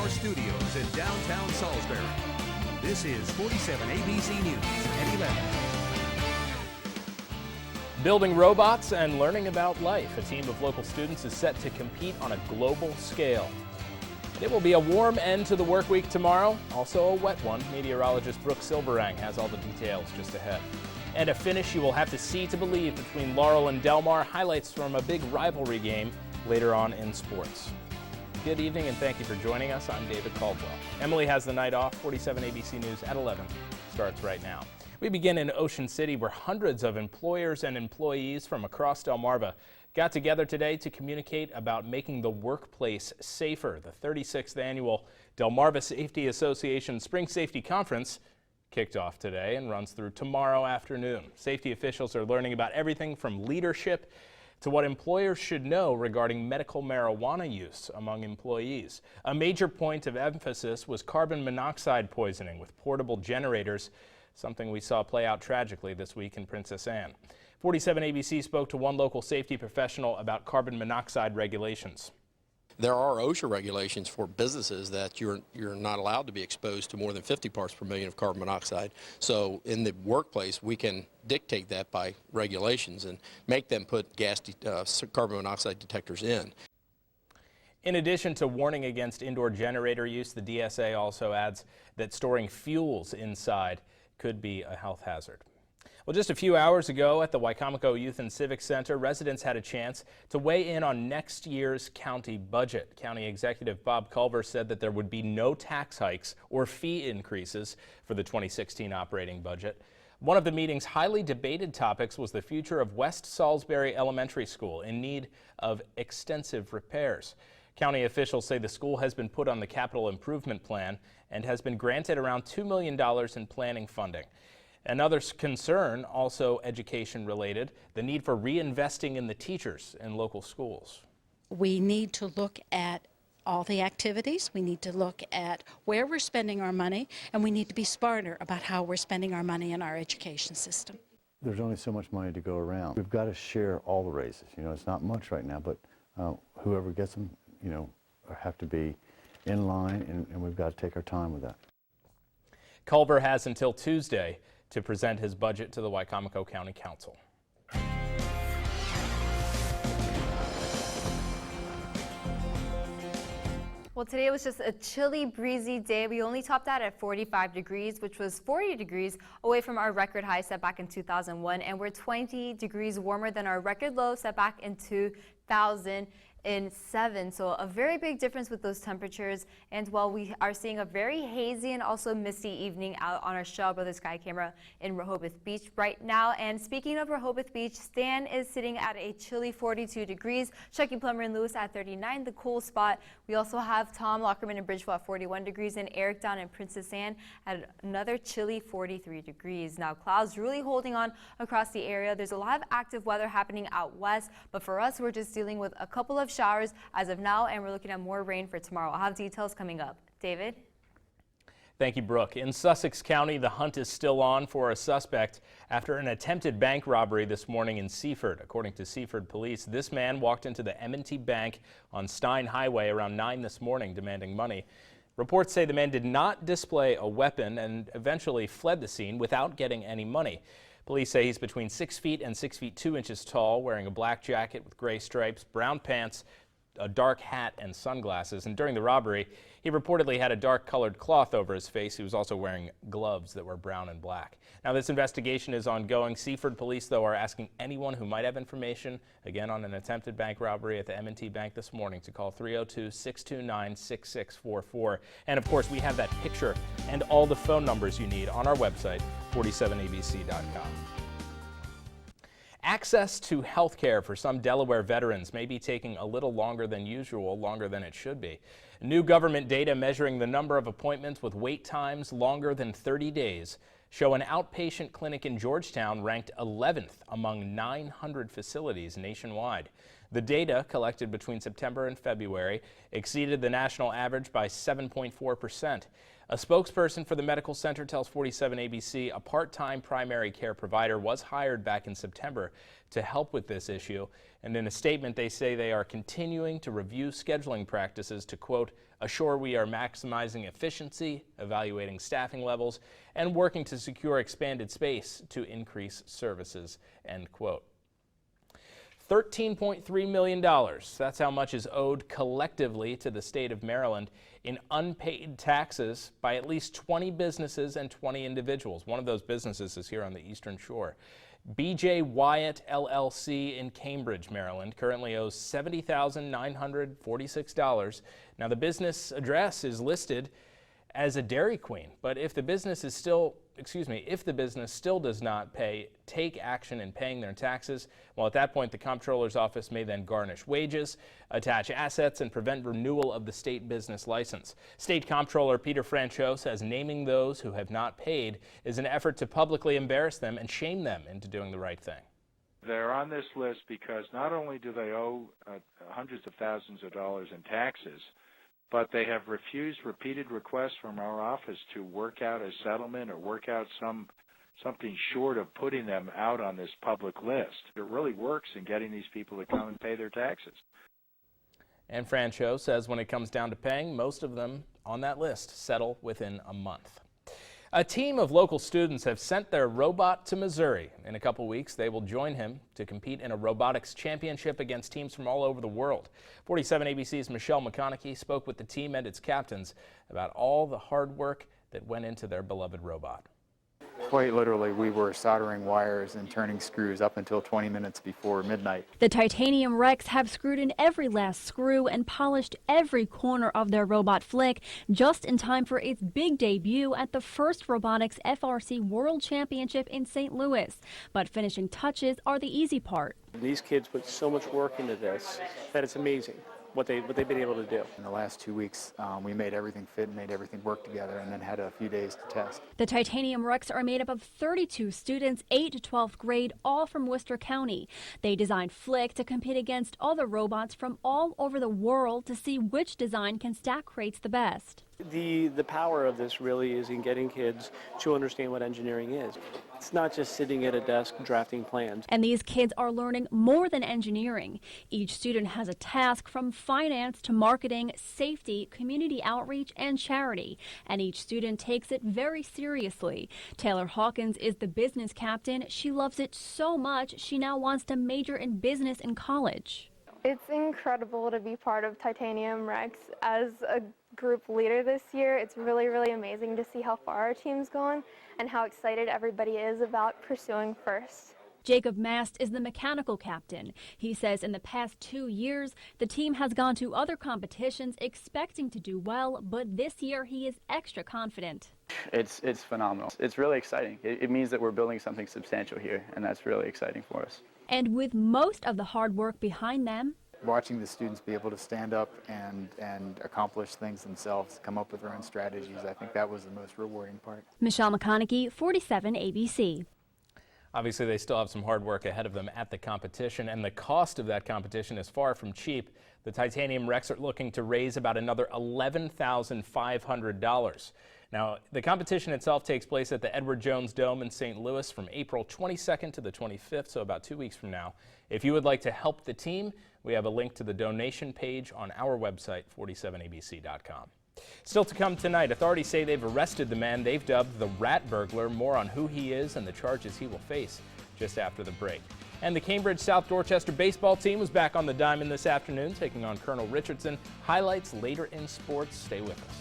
our studios in downtown Salisbury. This is 47 ABC News at 11. Building robots and learning about life. A team of local students is set to compete on a global scale. It will be a warm end to the work week tomorrow, also a wet one. Meteorologist Brooke Silberang has all the details just ahead. And a finish you will have to see to believe between Laurel and Del Mar. Highlights from a big rivalry game later on in sports. Good evening and thank you for joining us. I'm David Caldwell. Emily has the night off. 47 ABC News at 11 starts right now. We begin in Ocean City, where hundreds of employers and employees from across Delmarva got together today to communicate about making the workplace safer. The 36th annual Delmarva Safety Association Spring Safety Conference kicked off today and runs through tomorrow afternoon. Safety officials are learning about everything from leadership to what employers should know regarding medical marijuana use among employees. A major point of emphasis was carbon monoxide poisoning with portable generators, something we saw play out tragically this week in Princess Anne. 47 ABC spoke to one local safety professional about carbon monoxide regulations. There are OSHA regulations for businesses that you're not allowed to be exposed to more than 50 parts per million of carbon monoxide. So in the workplace, we can dictate that by regulations and make them put carbon monoxide detectors in. In addition to warning against indoor generator use, the DSA also adds that storing fuels inside could be a health hazard. Well, just a few hours ago at the Wicomico Youth and Civic Center, residents had a chance to weigh in on next year's county budget. County Executive Bob Culver said that there would be no tax hikes or fee increases for the 2016 operating budget. One of the meeting's highly debated topics was the future of West Salisbury Elementary School, in need of extensive repairs. County officials say the school has been put on the capital improvement plan and has been granted around $2 million in planning funding. Another concern, also education related, the need for reinvesting in the teachers in local schools. We need to look at all the activities, we need to look at where we're spending our money, and we need to be smarter about how we're spending our money in our education system. There's only so much money to go around. We've got to share all the raises. You know, it's not much right now, but whoever gets them, you know, have to be in line, and we've got to take our time with that. Culver has until Tuesday to present his budget to the Wicomico County Council. Well, today was just a chilly, breezy day. We only topped out at 45 degrees, which was 40 degrees away from our record high set back in 2001, and we're 20 degrees warmer than our record low set back in 2007. So a very big difference with those temperatures. And while we are seeing a very hazy and also misty evening out on our Shaw Brothers Sky Camera in Rehoboth Beach right now. And speaking of Rehoboth Beach, Stan is sitting at a chilly 42 degrees. Chucky Plummer and Lewis at 39, the cool spot. We also have Tom Lockerman in Bridgeville at 41 degrees and Eric down in Princess Anne at another chilly 43 degrees. Now clouds really holding on across the area. There's a lot of active weather happening out west, but for us, we're just dealing with a couple of showers as of now, and we're looking at more rain for tomorrow. I'll have details coming up. David? Thank you, Brooke. In Sussex County, the hunt is still on for a suspect after an attempted bank robbery this morning in Seaford. According to Seaford police, this man walked into the M&T Bank on Stein Highway around 9 this morning demanding money. Reports say the man did not display a weapon and eventually fled the scene without getting any money. Police say he's between 6 feet and 6 feet 2 inches tall, wearing a black jacket with gray stripes, brown pants, a dark hat, and sunglasses. And during the robbery, he reportedly had a dark colored cloth over his face. He was also wearing gloves that were brown and black. Now, this investigation is ongoing. Seaford police, though, are asking anyone who might have information, again, on an attempted bank robbery at the M&T Bank this morning, to call 302-629-6644. And, of course, we have that picture and all the phone numbers you need on our website, 47abc.com. Access to health care for some Delaware veterans may be taking a little longer than usual, longer than it should be. New government data measuring the number of appointments with wait times longer than 30 days show an outpatient clinic in Georgetown ranked 11th among 900 facilities nationwide. The data, collected between September and February, exceeded the national average by 7.4%. A spokesperson for the medical center tells 47 ABC a part-time primary care provider was hired back in September to help with this issue. And in a statement, they say they are continuing to review scheduling practices to, quote, assure we are maximizing efficiency, evaluating staffing levels, and working to secure expanded space to increase services, end quote. $13.3 million. That's how much is owed collectively to the state of Maryland in unpaid taxes by at least 20 businesses and 20 individuals. One of those businesses is here on the Eastern Shore. BJ Wyatt LLC in Cambridge, Maryland, currently owes $70,946. Now, the business address is listed as a Dairy Queen, but if the business still does not take action in paying their taxes, well, at that point, the comptroller's office may then garnish wages, attach assets, and prevent renewal of the state business license. State Comptroller Peter Franchot says naming those who have not paid is an effort to publicly embarrass them and shame them into doing the right thing. They're on this list because not only do they owe hundreds of thousands of dollars in taxes, but they have refused repeated requests from our office to work out a settlement or work out something short of putting them out on this public list. It really works in getting these people to come and pay their taxes. And Franchot says when it comes down to paying, most of them on that list settle within a month. A team of local students have sent their robot to Missouri. In a couple weeks, they will join him to compete in a robotics championship against teams from all over the world. 47 ABC's Michelle McConaughey spoke with the team and its captains about all the hard work that went into their beloved robot. Quite literally, we were soldering wires and turning screws up until 20 minutes before midnight. The Titanium Rex have screwed in every last screw and polished every corner of their robot Flick just in time for its big debut at the first Robotics FRC World Championship in St. Louis. But finishing touches are the easy part. These kids put so much work into this that it's amazing what they've been able to do. In the last 2 weeks, we made everything fit and made everything work together and then had a few days to test. The Titanium Rex are made up of 32 students, 8th to 12th grade, all from Worcester County. They designed Flick to compete against other robots from all over the world to see which design can stack rates the best. The power of this really is in getting kids to understand what engineering is. It's not just sitting at a desk drafting plans. And these kids are learning more than engineering. Each student has a task from finance to marketing, safety, community outreach, and charity. And each student takes it very seriously. Taylor Hawkins is the business captain. She loves it so much, she now wants to major in business in college. It's incredible to be part of Titanium Rex as a group leader this year. It's really, really amazing to see how far our team's gone and how excited everybody is about pursuing first. Jacob Mast is the mechanical captain. He says in the past 2 years, the team has gone to other competitions expecting to do well, but this year he is extra confident. It's phenomenal. It's really exciting. It means that we're building something substantial here, and that's really exciting for us. And with most of the hard work behind them, watching the students be able to stand up and accomplish things themselves, come up with their own strategies, I think that was the most rewarding part. Michelle McConaughey, 47 ABC. Obviously, they still have some hard work ahead of them at the competition, and the cost of that competition is far from cheap. The Titanium Rex are looking to raise about another $11,500. Now, the competition itself takes place at the Edward Jones Dome in St. Louis from April 22nd to the 25th, so about 2 weeks from now. If you would like to help the team, we have a link to the donation page on our website, 47abc.com. Still to come tonight, authorities say they've arrested the man they've dubbed the Rat Burglar. More on who he is and the charges he will face just after the break. And the Cambridge South Dorchester baseball team was back on the diamond this afternoon, taking on Colonel Richardson. Highlights later in sports. Stay with us.